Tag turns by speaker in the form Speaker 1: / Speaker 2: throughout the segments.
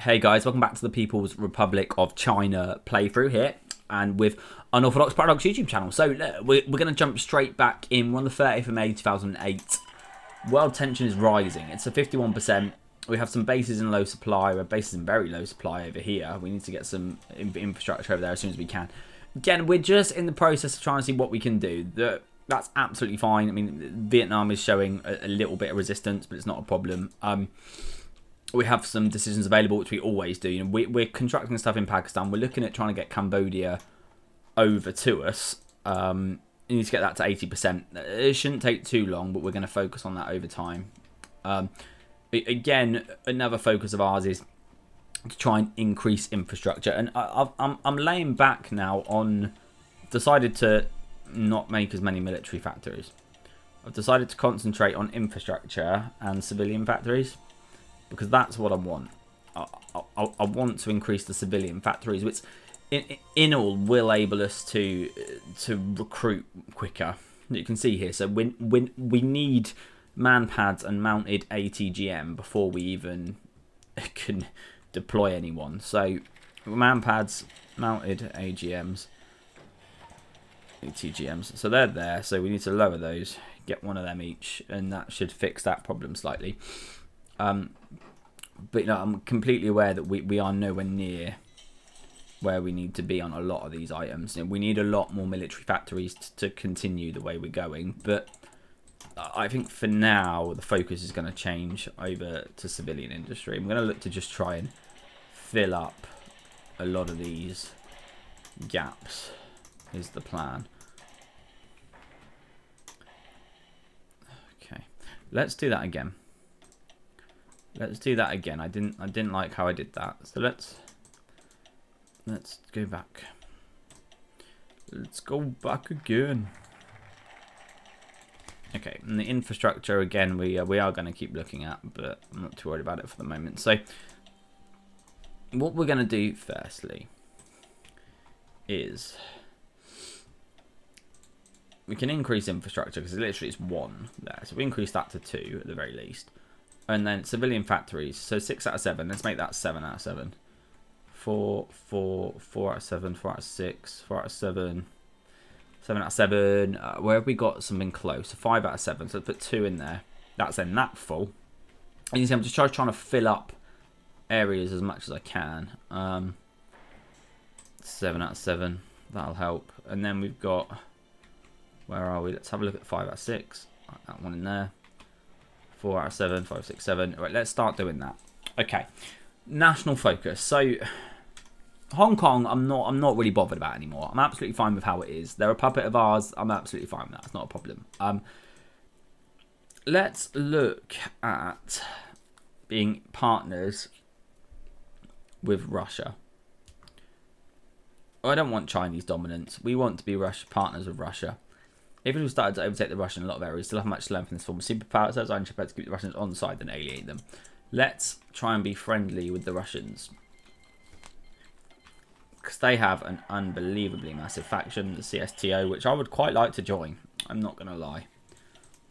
Speaker 1: Hey guys, welcome back to the People's Republic of China playthrough here, and with Unorthodox Paradox YouTube channel. So we're going to jump straight back in. We're on the 30th of May 2008. World tension is rising. It's a 51%. We have some bases in low supply. We have bases in very low supply over here. We need to get some infrastructure over there as soon as we can. Again, we're just in the process of trying to see what we can do. That's absolutely fine. I mean, Vietnam is showing a little bit of resistance, but it's not a problem. We have some decisions available, which we always do. You know, we're constructing stuff in Pakistan. We're looking at trying to get Cambodia over to us. You need to get that to 80%. It shouldn't take too long, but we're going to focus on that over time. Again, another focus of ours is to try and increase infrastructure. And I'm laying back now on... decided to not make as many military factories. I've decided to concentrate on infrastructure and civilian factories, because that's what I want. I want to increase the civilian factories, which in all will enable us to recruit quicker. You can see here. So when we need man pads and mounted ATGM before we even can deploy anyone. So man pads, mounted ATGMs. So they're there. So we need to lower those. Get one of them each, and that should fix that problem slightly. But you know, I'm completely aware that we are nowhere near where we need to be on a lot of these items. You know, we need a lot more military factories to continue the way we're going. But I think for now, the focus is going to change over to civilian industry. I'm going to look to just try and fill up a lot of these gaps, is the plan. Okay, let's do that again. Let's do that again. I didn't like how I did that. So let's go back. Let's go back again. Okay, and the infrastructure again we are going to keep looking at, but I'm not too worried about it for the moment. So what we're going to do firstly is we can increase infrastructure, because literally it's 1 there. So we increase that to 2 at the very least. And then civilian factories. So 6 out of 7. Let's make that 7 out of 7. 4 out of 7, 4 out of 6, 4 out of 7, 7 out of 7. Where have we got something close? 5 out of 7. So let's put 2 in there. That's then that full. And you see, I'm just trying to fill up areas as much as I can. 7 out of 7. That'll help. And then we've got... where are we? Let's have a look at 5 out of 6. That one in there. 4 out of 7, 5, 6, 7. Right, let's start doing that. Okay, national focus. So Hong Kong, I'm not really bothered about anymore. I'm absolutely fine with how it is. They're a puppet of ours. I'm absolutely fine with that. It's not a problem. Let's look at being partners with Russia. I don't want Chinese dominance. We want to be partners with Russia. If we started to overtake the Russian in a lot of areas, still have much to learn from this form of superpower. So I'm prepared to keep the Russians on side than alienate them. Let's try and be friendly with the Russians, because they have an unbelievably massive faction, the CSTO, which I would quite like to join. I'm not going to lie.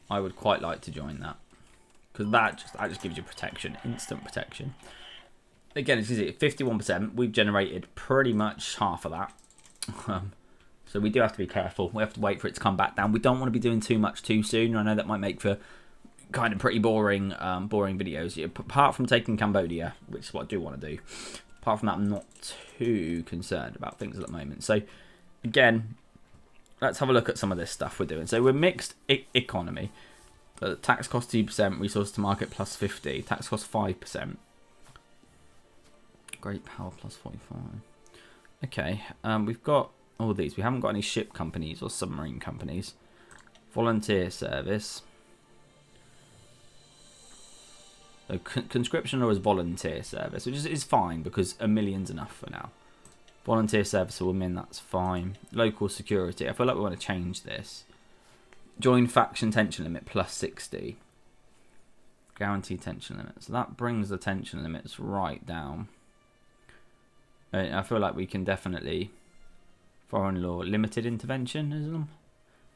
Speaker 1: I would quite like to join that, because that just gives you protection, instant protection. Again, it's easy. 51%. We've generated pretty much half of that. So we do have to be careful. We have to wait for it to come back down. We don't want to be doing too much too soon. I know that might make for kind of pretty boring videos. Yeah, apart from taking Cambodia, which is what I do want to do. Apart from that, I'm not too concerned about things at the moment. So again, let's have a look at some of this stuff we're doing. So we're mixed economy. Tax cost 2%, resource to market plus 50. Tax cost 5%. Great power plus 45. Okay, we've got all these. We haven't got any ship companies or submarine companies. Volunteer service. So conscription or as volunteer service, which is fine, because a million's enough for now. Volunteer service for women, that's fine. Local security. I feel like we want to change this. Join faction tension limit plus 60. Guaranteed tension limit. So that brings the tension limits right down. I feel like we can definitely... Foreign law, limited intervention, isn't it?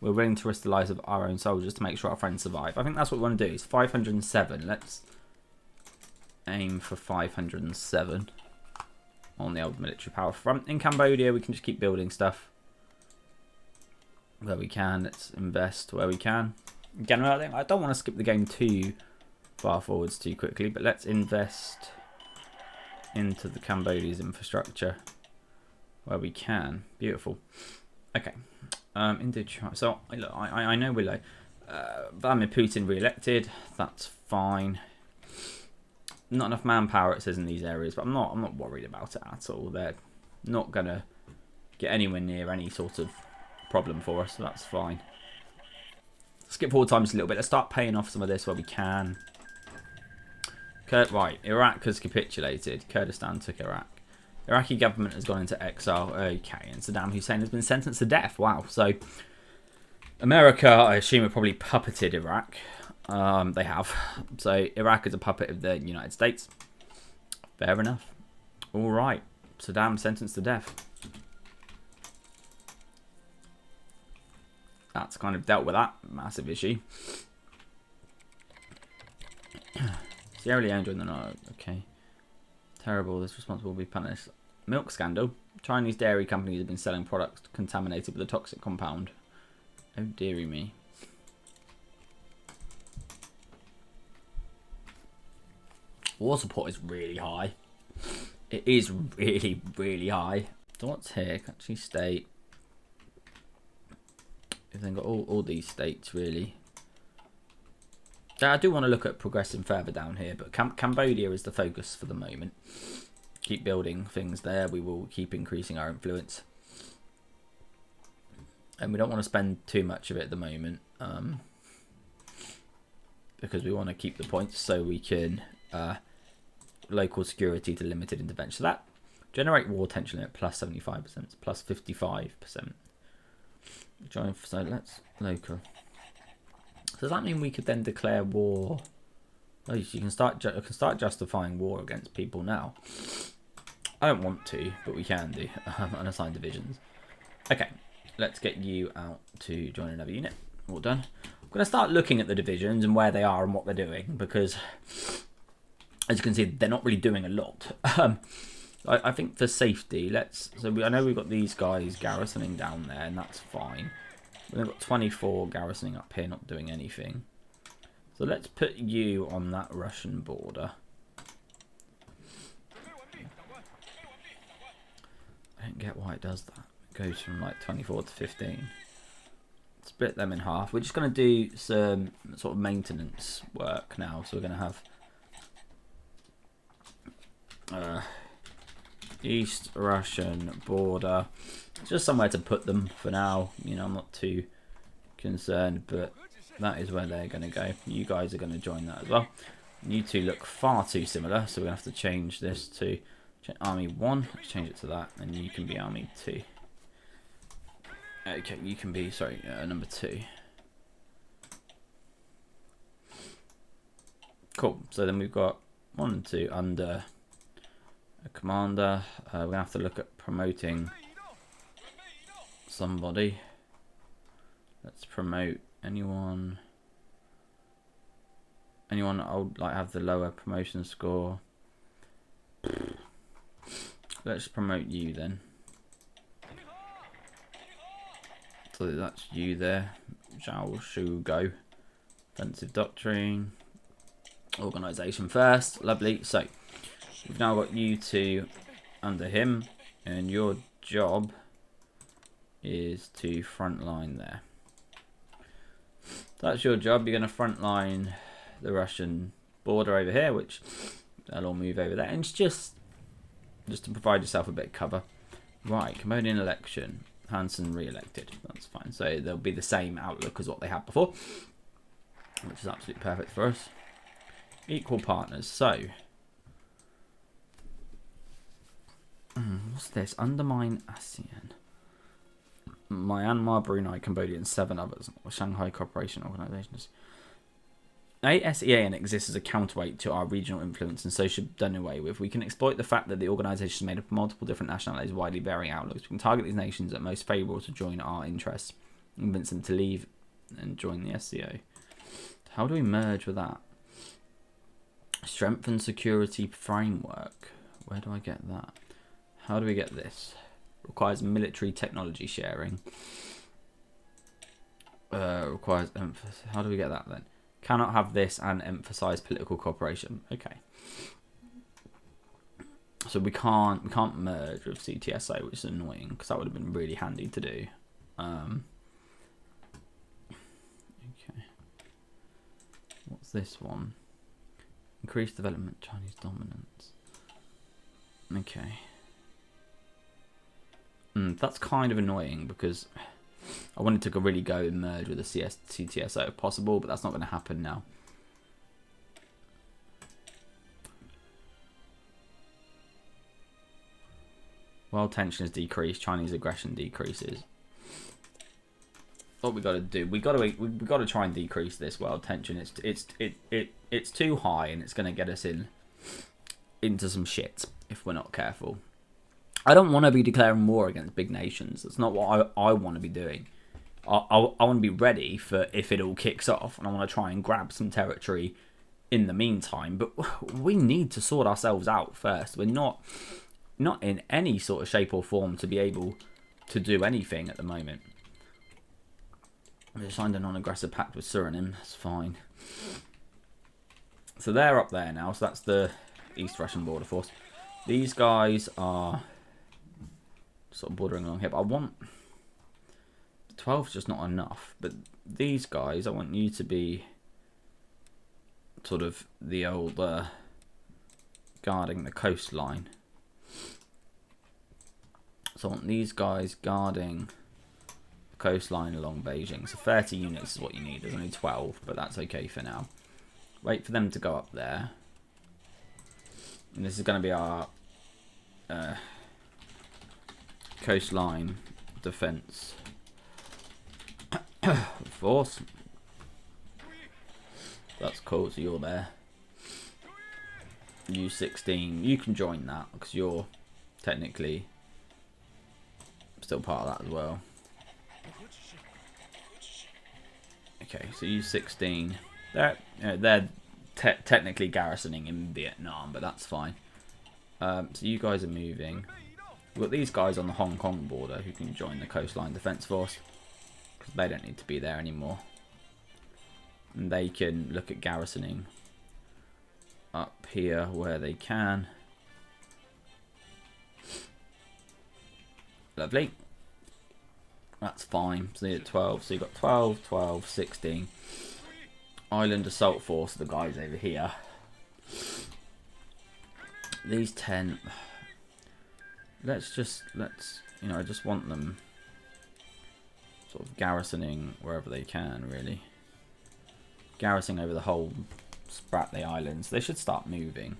Speaker 1: We're willing to risk the lives of our own soldiers to make sure our friends survive. I think that's what we want to do. It's 507. Let's aim for 507 on the old military power front. In Cambodia, we can just keep building stuff where we can. Let's invest where we can. Again, I don't want to skip the game too far forwards too quickly, but let's invest into the Cambodia's infrastructure where we can. Beautiful. Okay. Indochina. So look, I know we're low. Vladimir Putin re-elected. That's fine. Not enough manpower, it says in these areas, but I'm not worried about it at all. They're not gonna get anywhere near any sort of problem for us, so that's fine. Skip forward times a little bit. Let's start paying off some of this where we can. Right, Iraq has capitulated. Kurdistan took Iraq. Iraqi government has gone into exile. Okay, and Saddam Hussein has been sentenced to death. Wow. So America, I assume, have probably puppeted Iraq. They have. So Iraq is a puppet of the United States. Fair enough. All right. Saddam sentenced to death. That's kind of dealt with that massive issue. Sierra Leone joined the Nile. Okay. Terrible. This responsible will be punished. Milk scandal. Chinese dairy companies have been selling products contaminated with a toxic compound. Oh, dearie me. War support is really high. It is really, really high. So what's here? Country, state. We've then got all these states, really. I do want to look at progressing further down here, but Cambodia is the focus for the moment. Keep building things there. We will keep increasing our influence. And we don't want to spend too much of it at the moment. Because we want to keep the points so we can... local security to limited intervention. So that generate war tension at plus 75%, plus 55%. So let's local. So does that mean we could then declare war? Oh, you can start justifying war against people now. I don't want to, but we can do unassigned divisions. Okay, let's get you out to join another unit. All done. I'm going to start looking at the divisions and where they are and what they're doing, because as you can see, they're not really doing a lot. I think for safety, I know we've got these guys garrisoning down there, and that's fine. We've got 24 garrisoning up here, not doing anything. So let's put you on that Russian border. I don't get why it does that. It goes from like 24 to 15. Split them in half. We're just going to do some sort of maintenance work now. So we're going to have East Russian border, just somewhere to put them for now. You know, I'm not too concerned, but that is where they're going to go. You guys are going to join that as well. You two look far too similar, so we're going to have to change this to Army 1. Let's change it to that, and you can be Army 2. Okay, you can be, sorry, number 2. Cool, so then we've got 1 and 2 under a commander. We're going to have to look at promoting somebody. Let's promote anyone I would like have the lower promotion score. Let's promote you then. So that's you there. Zhao Shu Go. Offensive doctrine. Organisation first. Lovely. So we've now got you two under him, and your job is to frontline there. That's your job. You're going to frontline the Russian border over here, which they'll all move over there. And it's just to provide yourself a bit of cover. Right, Cambodian election. Hansen re-elected. That's fine. So they'll be the same outlook as what they had before, which is absolutely perfect for us. Equal partners. So, what's this? Undermine ASEAN. Myanmar, Brunei, Cambodia, and 7 others. Shanghai Cooperation Organizations. ASEAN exists as a counterweight to our regional influence, and so should be done away with. We can exploit the fact that the organisation is made up of multiple different nationalities, widely varying outlooks. We can target these nations that are most favourable to join our interests, and convince them to leave and join the SCO. How do we merge with that? Strength and security framework. Where do I get that? How do we get this? Requires military technology sharing. Requires emphasis. How do we get that then? Cannot have this and emphasize political cooperation. Okay. So we can't merge with CTSO, which is annoying because that would have been really handy to do. Okay. What's this one? Increased development, Chinese dominance. Okay. That's kind of annoying because I wanted to really go and merge with the CTSO if possible, but that's not going to happen now. World tension has decreased. Chinese aggression decreases. What we got to do? We got to try and decrease this world tension. It's too high, and it's going to get us into some shit if we're not careful. I don't want to be declaring war against big nations. That's not what I want to be doing. I want to be ready for if it all kicks off, and I want to try and grab some territory in the meantime. But we need to sort ourselves out first. We're not in any sort of shape or form to be able to do anything at the moment. We signed a non-aggressive pact with Suriname. That's fine. So they're up there now. So that's the East Russian border force. These guys are sort of bordering along here. But I want 12's just not enough. But these guys, I want you to be sort of the old guarding the coastline. So I want these guys guarding the coastline along Beijing. So 30 units is what you need. There's only 12, but that's okay for now. Wait for them to go up there. And this is going to be our coastline defense force. That's cool, so you're there. U16, you can join that because you're technically still part of that as well. Okay, so U16, they're technically garrisoning in Vietnam, but that's fine. So you guys are moving. We've got these guys on the Hong Kong border who can join the Coastline Defence Force because they don't need to be there anymore. And they can look at garrisoning up here where they can. Lovely. That's fine. So you're at 12. So you've got 12, 12, 16. Island Assault Force, the guys over here. These 10. Let's I just want them sort of garrisoning wherever they can, really. Garrisoning over the whole Spratly Islands. They should start moving.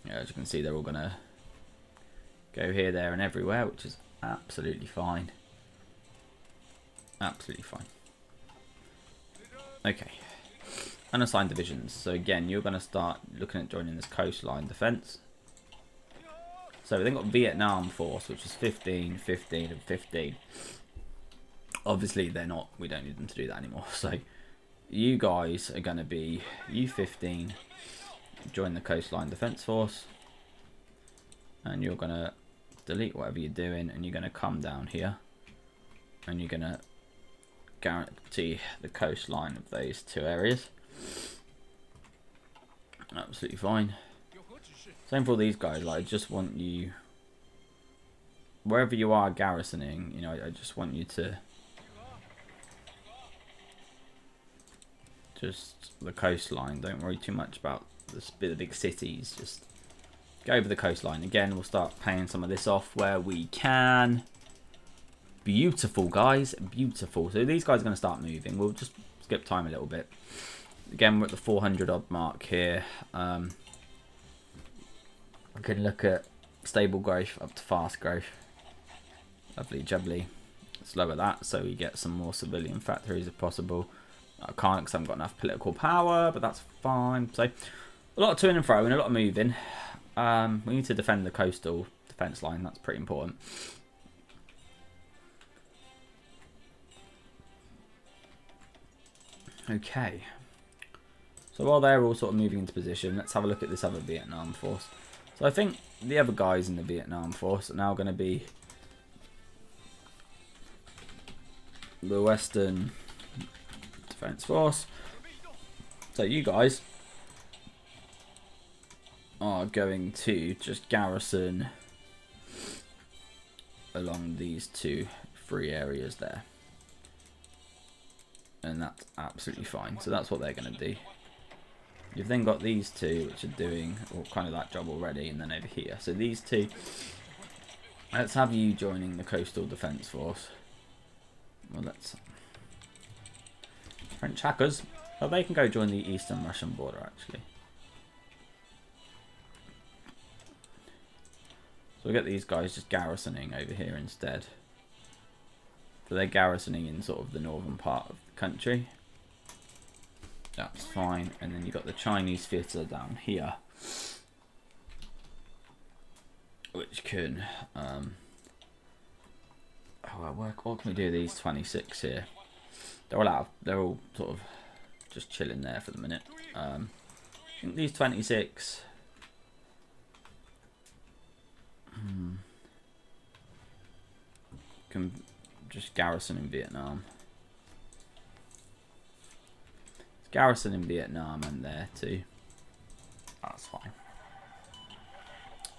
Speaker 1: Yeah, as you can see, they're all gonna go here, there, and everywhere, which is absolutely fine. Absolutely fine. Okay. Unassigned divisions. So again, you're going to start looking at joining this coastline defence. So we've then got Vietnam Force, which is 15, 15, and 15. Obviously, they're not. We don't need them to do that anymore. So you guys are going to be U15. Join the coastline defence force, and you're going to delete whatever you're doing, and you're going to come down here, and you're going to guarantee the coastline of those two areas. Absolutely fine. Same for all these guys. Like, I just want you, wherever you are garrisoning, you know, I just want you to just the coastline. Don't worry too much about the big cities. Just go over the coastline. Again, we'll start paying some of this off where we can. Beautiful, guys. Beautiful. So these guys are going to start moving. We'll just skip time a little bit. Again, we're at the 400 odd mark here. I can look at stable growth up to fast growth. Lovely jubbly. Let's lower that so we get some more civilian factories if possible. I can't because I haven't got enough political power, but that's fine. So a lot of to and fro and a lot of moving. We need to defend the coastal defence line. That's pretty important. Okay. So while they're all sort of moving into position, let's have a look at this other Vietnam force. So I think the other guys in the Vietnam force are now going to be the Western Defence Force. So you guys are going to just garrison along these 2-3 areas there. And that's absolutely fine. So that's what they're going to do. You've then got these two, which are doing kind of that job already, and then over here. So these two, let's have you joining the Coastal Defence Force. Well, let's... French hackers. Oh, they can go join the Eastern Russian border, actually. So we'll get these guys just garrisoning over here instead. So they're garrisoning in sort of the northern part of the country. That's fine. And then you've got the Chinese theatre down here, which can... what can we do with these 26 here? They're all sort of just chilling there for the minute. I think these 26... can just garrison in Vietnam. It's garrison in Vietnam and there too. That's fine.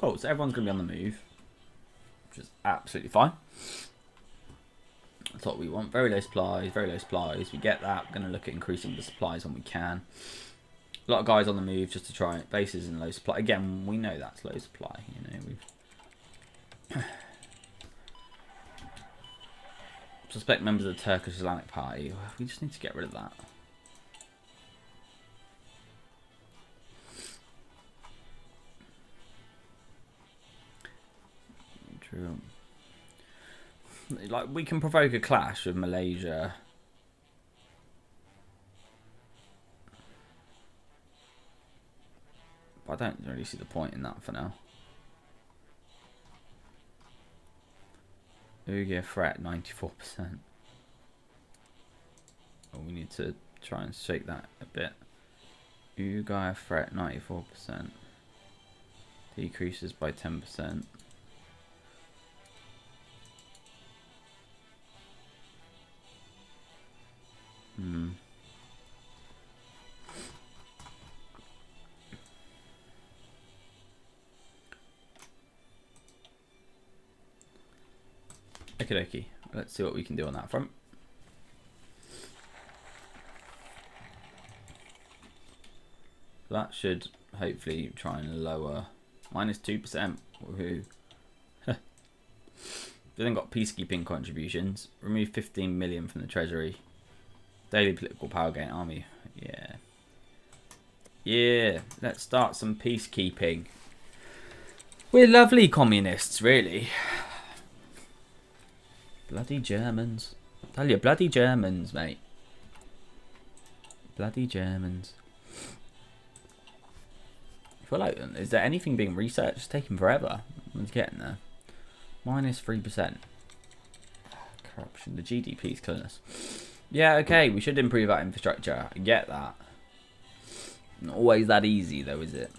Speaker 1: Oh, so everyone's going to be on the move, which is absolutely fine. That's what we want. Very low supplies, very low supplies. We get that. We're going to look at increasing the supplies when we can. A lot of guys on the move just to try bases in low supply. Again, we know that's low supply. You know, we've suspect members of the Turkish Islamic Party. We just need to get rid of that. True. Like, we can provoke a clash with Malaysia. But I don't really see the point in that for now. Uyghur threat 94%. Oh, we need to try and shake that a bit. Uyghur threat 94%. Decreases by 10%. Okie dokie. Let's see what we can do on that front. That should hopefully try and lower -2%. Woohoo. We then got peacekeeping contributions. Remove 15 million from the treasury. Daily political power gain army. Yeah. Yeah. Let's start some peacekeeping. We're lovely communists, really. Bloody Germans. I tell you, bloody Germans, mate. Bloody Germans. I feel like, is there anything being researched? It's taking forever. It's getting there. -3%. Corruption. The GDP is killing us. Yeah, okay, we should improve our infrastructure. I get that. Not always that easy, though, is it?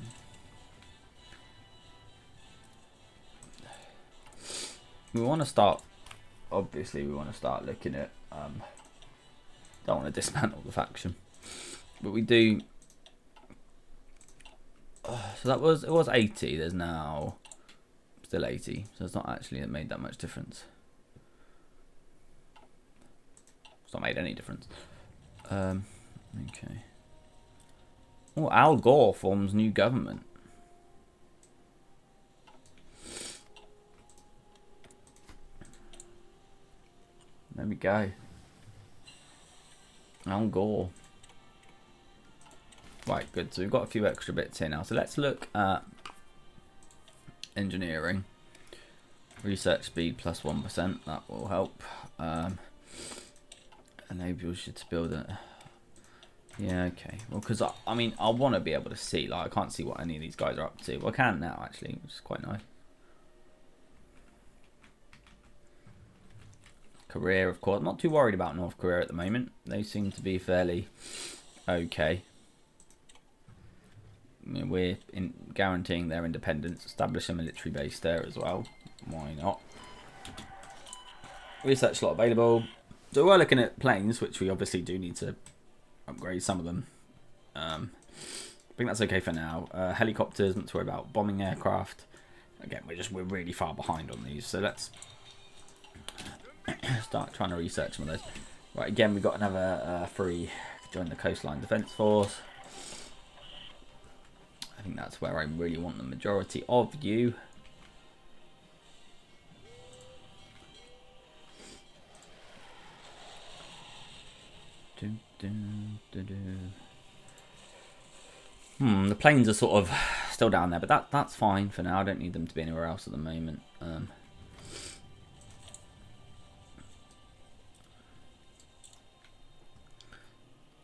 Speaker 1: We want to start... Obviously, we want to start looking at... don't want to dismantle the faction. But we do... so that was... It was 80. There's now... Still 80. So it's not actually made that much difference. It's not made any difference. Okay. Oh, Al Gore forms new government. There we go. Al Gore. Right, good. So we've got a few extra bits here now. So let's look at engineering. Research speed plus 1%. That will help. Enable you to build it. Yeah, okay. Well, because I mean, I want to be able to see. Like, I can't see what any of these guys are up to. Well, I can now, actually, which is quite nice. Korea, of course. I'm not too worried about North Korea at the moment. They seem to be fairly okay. we're guaranteeing their independence. Establish a military base there as well. Why not? Research slot available. So we're looking at planes, which we obviously do need to upgrade some of them. I think that's okay for now. Helicopters, not to worry about. Bombing aircraft. Again, we're really far behind on these, so let's start trying to research some of those. Right, again, we've got another 3 join the Coastline Defence Force. I think that's where I really want the majority of you. The planes are sort of still down there, but that's fine for now. I don't need them to be anywhere else at the moment.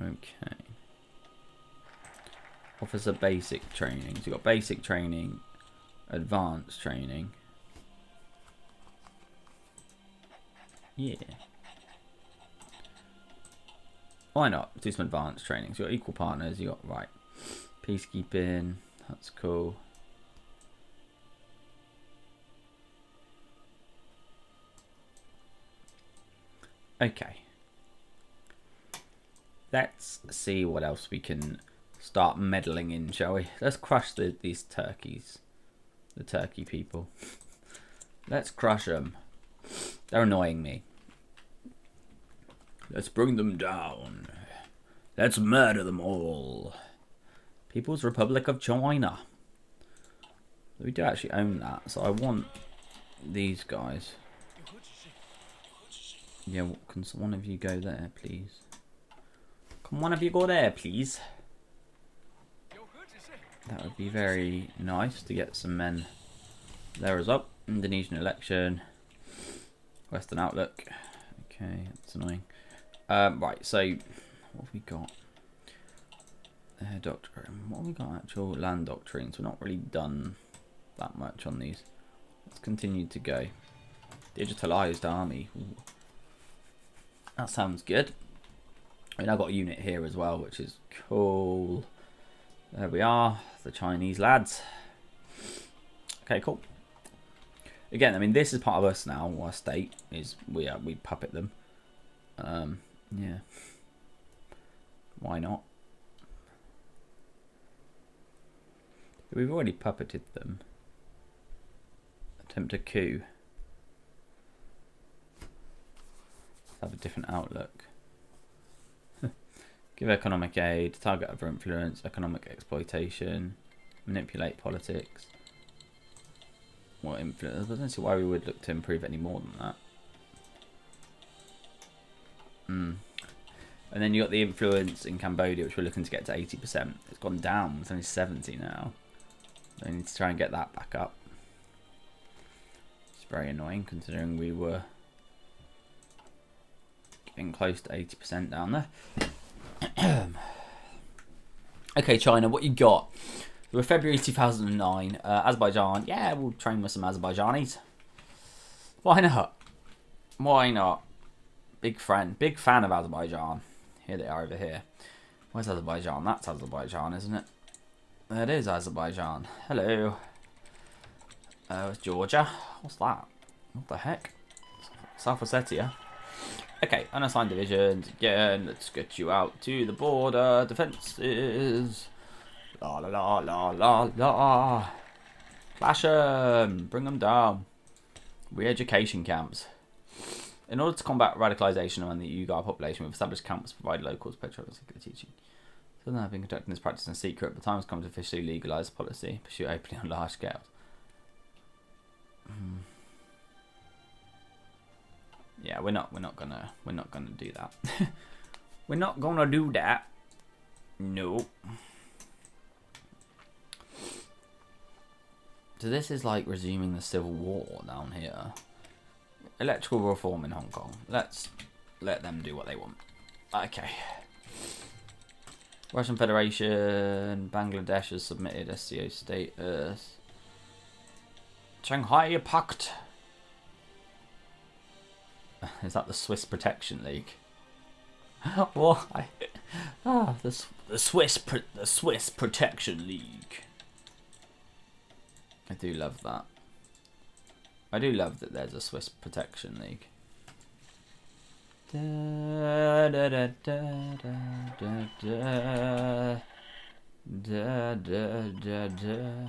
Speaker 1: Okay. Officer basic training. So you've got basic training, advanced training. Yeah. Why not? Do some advanced training. So you've got equal partners. You got, right. Peacekeeping. That's cool. Okay. Let's see what else we can start meddling in, shall we? Let's crush these turkeys. The turkey people. Let's crush them. They're annoying me. Let's bring them down. Let's murder them all. People's Republic of China. We do actually own that, so I want these guys. Yeah, can one of you go there, please? Can one of you go there, please? That would be very nice to get some men there as well. Indonesian election. Western Outlook. Okay, that's annoying. Right, so what have we got? Air doctrine. What have we got? Actual land doctrines. We're not really done that much on these. Let's continue to go. Digitalized army. Ooh. That sounds good. I mean, I've got a unit here as well, which is cool. There we are, the Chinese lads. Okay, cool. Again, I mean, this is part of us now. Our state is we puppet them. Yeah. Why not? We've already puppeted them. Attempt a coup. Have a different outlook. Give economic aid, target over influence, economic exploitation, manipulate politics. What influence? I don't see why we would look to improve any more than that. And then you got the influence in Cambodia, which we're looking to get to 80%. It's gone down. It's only 70 now. So we need to try and get that back up. It's very annoying considering we were getting close to 80% down there. Okay, China, what you got? We're February 2009. Azerbaijan. Yeah, we'll train with some Azerbaijanis. Why not? Why not? Big fan of Azerbaijan. Here they are over here. Where's Azerbaijan? That's Azerbaijan, isn't it? That is Azerbaijan. Hello. It's Georgia. What's that? What the heck? South Ossetia. Okay, unassigned divisions. Again, let's get you out to the border. Defences. La la la la la la. Clash them. Bring them down. Re-education camps. In order to combat radicalisation among the Uyghur population, we've established camps to provide locals petrol and secular teaching. So they have been conducting this practice in secret, but the time has come to officially legalise the policy, pursue openly on large scales. Yeah, we're not gonna do that. We're not gonna do that. No. So this is like resuming the civil war down here. Electoral reform in Hong Kong. Let's let them do what they want. Okay. Russian Federation. Bangladesh has submitted SCO status. Shanghai Pact. Is that the Swiss Protection League? Why? The Swiss Protection League. I do love that. I do love that there's a Swiss Protection League. Da, da, da, da, da, da, da, da, da, da.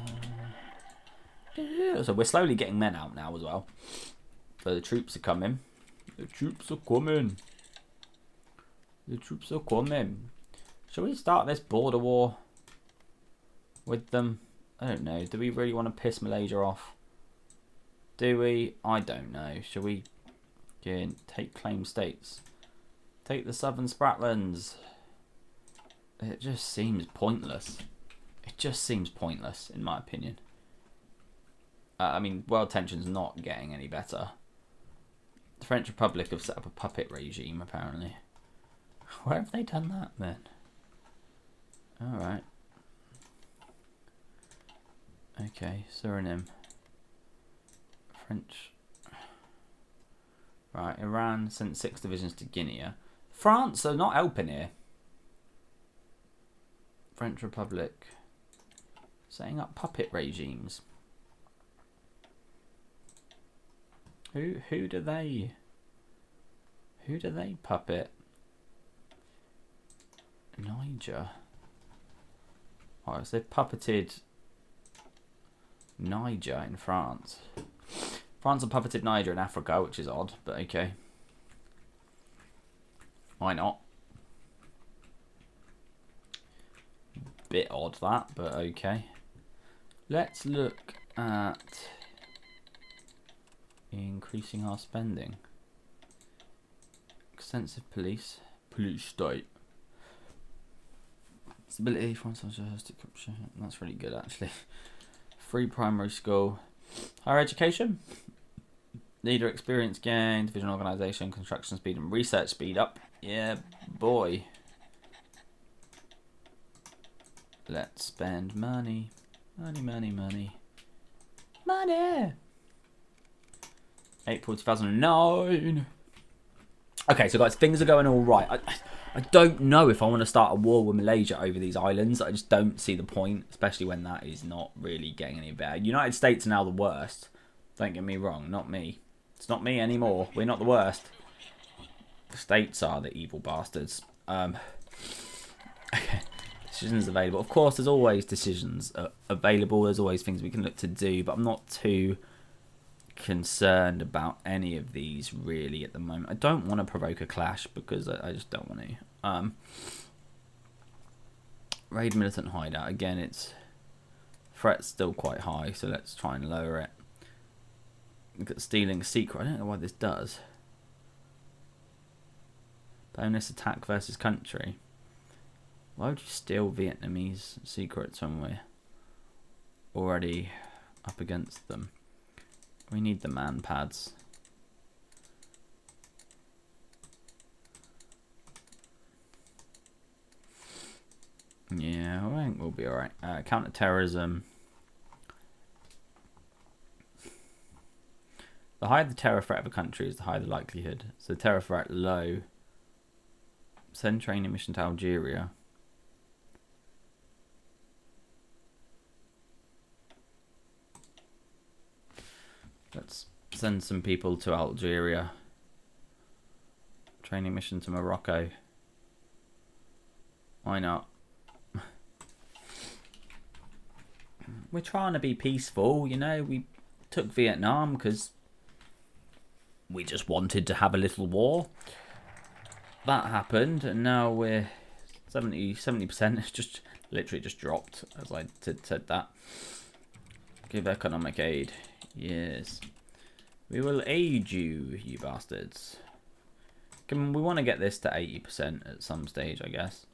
Speaker 1: So we're slowly getting men out now as well. So the troops are coming. The troops are coming. The troops are coming. Shall we start this border war with them? I don't know. Do we really want to piss Malaysia off? Do we? I don't know. Shall we take claim states? Take the Southern Spratlands. It just seems pointless. It just seems pointless, in my opinion. I mean, world tension's not getting any better. The French Republic have set up a puppet regime, apparently. Where have they done that, then? Alright. Okay, Suriname. French. Right, Iran sent 6 divisions to Guinea. France are not helping here. French Republic. Setting up puppet regimes. Who do they puppet? Niger. Oh, so they've puppeted Niger in France. France have puppeted Niger in Africa, which is odd, but okay. Why not? Bit odd that, but okay. Let's look at increasing our spending. Extensive police state. Stability, foreign socialistic corruption. That's really good, actually. Free primary school. Higher education. Leader experience gain. Division organisation. Construction speed and research speed up. Yeah, boy. Let's spend money. Money. April 2009. Okay, so guys, things are going all right. I don't know if I want to start a war with Malaysia over these islands. I just don't see the point, especially when that is not really getting any better. United States are now the worst. Don't get me wrong, not me. It's not me anymore. We're not the worst. The States are the evil bastards. Okay. Decisions available. Of course, there's always decisions available. There's always things we can look to do, but I'm not too concerned about any of these really at the moment. I don't want to provoke a clash because I just don't want to. Raid militant hideout. Again, its threat's still quite high, so let's try and lower it. Look at stealing secret. I don't know why this does. Bonus attack versus country. Why would you steal Vietnamese secrets when we're already up against them? We need the man pads. Yeah, I think we'll be alright. Counter-terrorism. The higher the terror threat of a country is, the higher the likelihood. So terror threat low. Send training mission to Algeria. Let's send some people to Algeria. Training mission to Morocco. Why not? We're trying to be peaceful, you know. We took Vietnam because we just wanted to have a little war. That happened, and now we're 70%. It's just literally just dropped as I said that. Give economic aid. Yes. We will aid you, you bastards. We want to get this to 80% at some stage, I guess.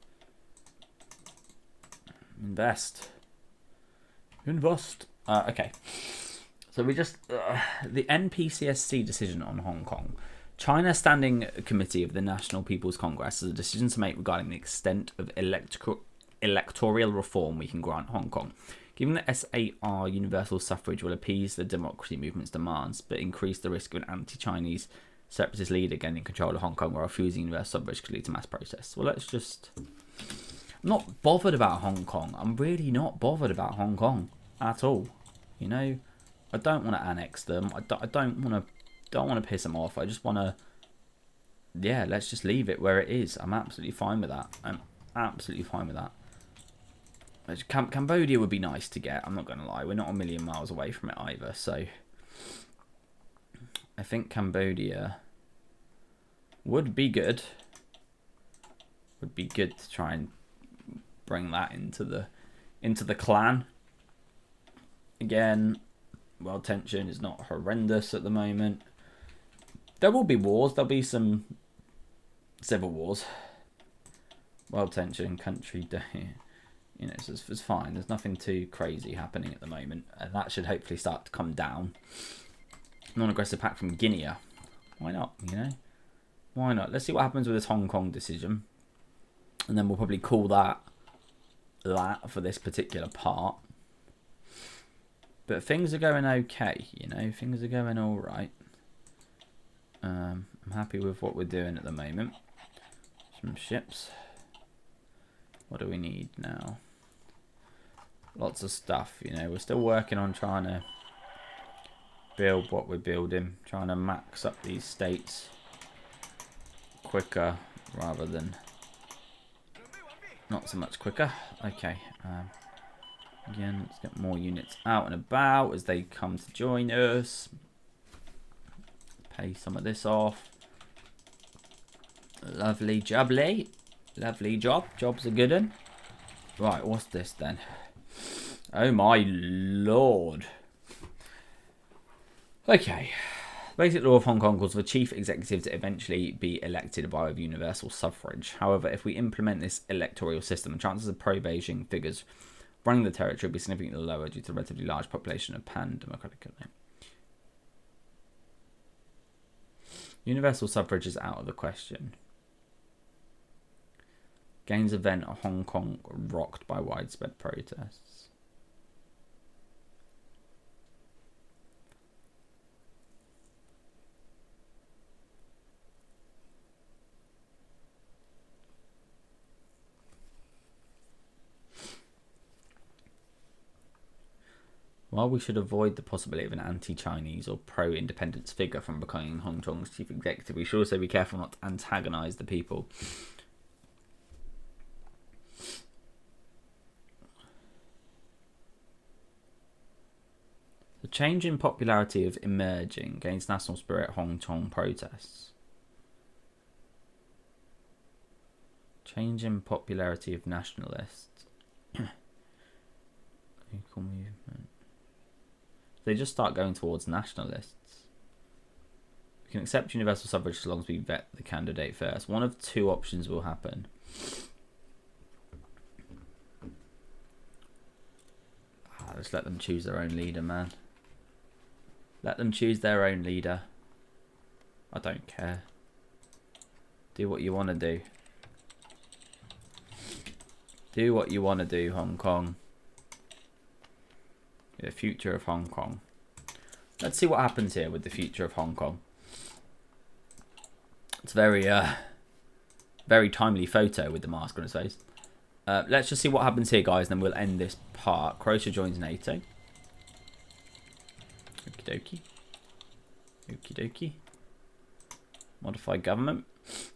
Speaker 1: Invest. Okay. So we just... the NPCSC decision on Hong Kong. China Standing Committee of the National People's Congress has a decision to make regarding the extent of electoral reform we can grant Hong Kong. Given that SAR universal suffrage will appease the democracy movement's demands, but increase the risk of an anti-Chinese separatist leader gaining control of Hong Kong while refusing universal suffrage could lead to mass protests. Well, let's just... I'm not bothered about Hong Kong. I'm really not bothered about Hong Kong at all. You know, I don't want to annex them. I don't want to piss them off. I just want to... Yeah, let's just leave it where it is. I'm absolutely fine with that. I'm absolutely fine with that. Cambodia would be nice to get. I'm not going to lie. We're not a million miles away from it either. So I think Cambodia would be good. Would be good to try and bring that into the clan. Again, world tension is not horrendous at the moment. There will be wars. There'll be some civil wars. World tension, country day. You know, it's fine. There's nothing too crazy happening at the moment. And that should hopefully start to come down. Non-aggressive pact from Guinea. Why not, you know? Why not? Let's see what happens with this Hong Kong decision. And then we'll probably call that for this particular part. But things are going okay, you know? Things are going alright. I'm happy with what we're doing at the moment. Some ships. What do we need now? Lots of stuff, you know. We're still working on trying to build what we're building. Trying to max up these states quicker rather than not so much quicker. Okay. Again, let's get more units out and about as they come to join us. Pay some of this off. Lovely jubbly. Lovely job. Job's a good one. Right, what's this then? Oh my lord. Okay. Basic law of Hong Kong calls for chief executive to eventually be elected by universal suffrage. However, if we implement this electoral system, the chances of pro-Beijing figures running the territory will be significantly lower due to the relatively large population of pan-democratic. Universal suffrage is out of the question. Gains event of Hong Kong rocked by widespread protests. While we should avoid the possibility of an anti-Chinese or pro-independence figure from becoming Hong Kong's chief executive, we should also be careful not to antagonise the people. The change in popularity of emerging against national spirit Hong Kong protests. Change in popularity of nationalists. Equal movement. They just start going towards nationalists. We can accept universal suffrage as long as we vet the candidate first. One of two options will happen. Just let them choose their own leader, man. Let them choose their own leader. I don't care. Do what you want to do. Do what you want to do, Hong Kong. The future of Hong Kong. Let's see what happens here with the future of Hong Kong. It's very very timely photo with the mask on his face. Let's just see what happens here, guys, and then we'll end this part. Croatia joins NATO. Okie dokie. Okie dokie. Modify government.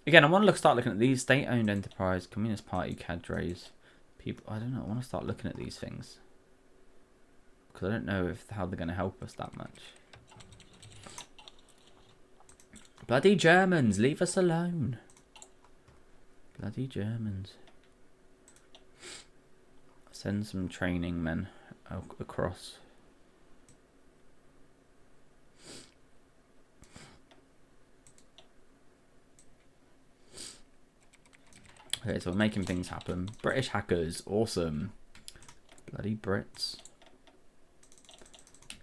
Speaker 1: Again, I want to start looking at these state-owned enterprise, Communist Party cadres, people. I don't know. I want to start looking at these things because I don't know how they're going to help us that much. Bloody Germans, leave us alone. Bloody Germans. Send some training men across. Okay, so we're making things happen. British hackers, awesome. Bloody Brits.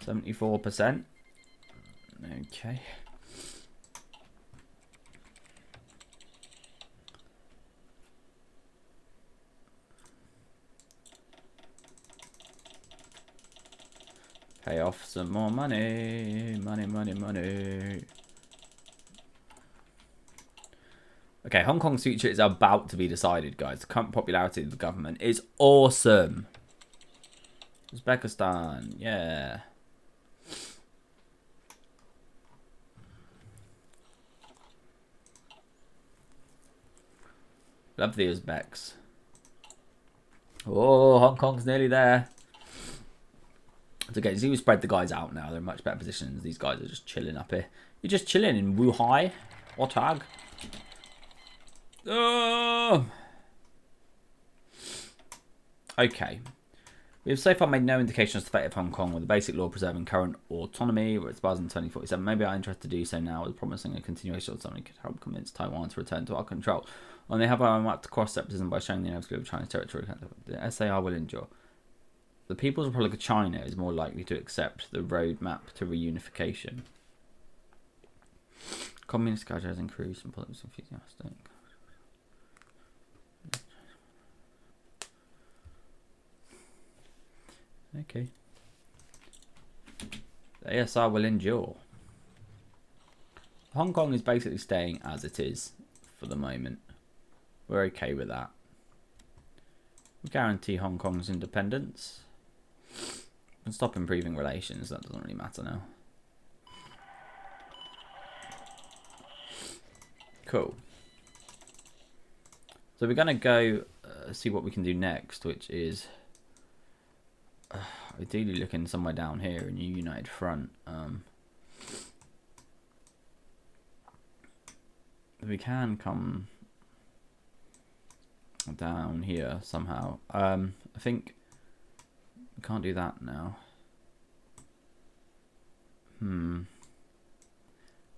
Speaker 1: 74%. Okay. Pay off some more money. Money, money, money. Okay, Hong Kong's future is about to be decided, guys. The current popularity of the government is awesome. Uzbekistan, yeah. Love the Uzbeks. Oh, Hong Kong's nearly there. It's okay. So we spread the guys out now. They're in much better positions. These guys are just chilling up here. You're just chilling in Wuhai. Otag. Oh. Okay. We have so far made no indication as to the fate of Hong Kong, with the basic law preserving current autonomy, where it expires in 2047. Maybe our interest to do so now is promising a continuation of something could help convince Taiwan to return to our control. And they have our map to cross separatism by showing the inevitability of China's territory. The SAR will endure. The People's Republic of China is more likely to accept the roadmap to reunification. Communist culture has increased and politics enthusiastic. Okay. The ASR will endure. Hong Kong is basically staying as it is for the moment. We're okay with that. We guarantee Hong Kong's independence. And stop improving relations. That doesn't really matter now. Cool. So we're going to go see what we can do next, which is ideally looking somewhere down here in a united front. We can come down here somehow. I think we can't do that now.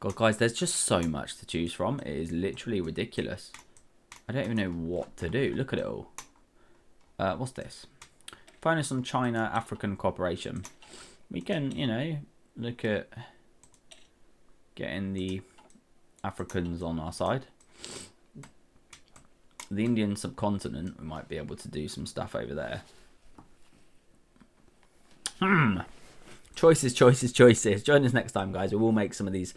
Speaker 1: God, guys, there's just so much to choose from. It is literally ridiculous. I don't even know what to do. Look at it all. What's this? Bonus on China-African cooperation. We can, you know, look at getting the Africans on our side. The Indian subcontinent, we might be able to do some stuff over there. Choices, choices, choices. Join us next time, guys. We will make some of these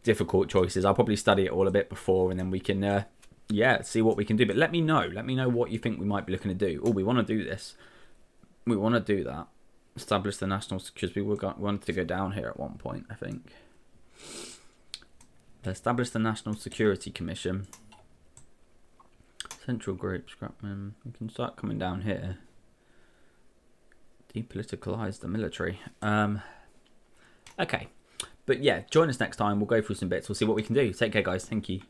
Speaker 1: difficult choices. I'll probably study it all a bit before, and then we can, yeah, see what we can do. But let me know. Let me know what you think we might be looking to do. Oh, we want to do this. We want to do that. Establish the national security. We wanted to go down here at one point, I think. Establish the National Security Commission. Central group, Scrapman. We can start coming down here. Depoliticalize the military. Okay. But yeah, join us next time. We'll go through some bits. We'll see what we can do. Take care, guys. Thank you.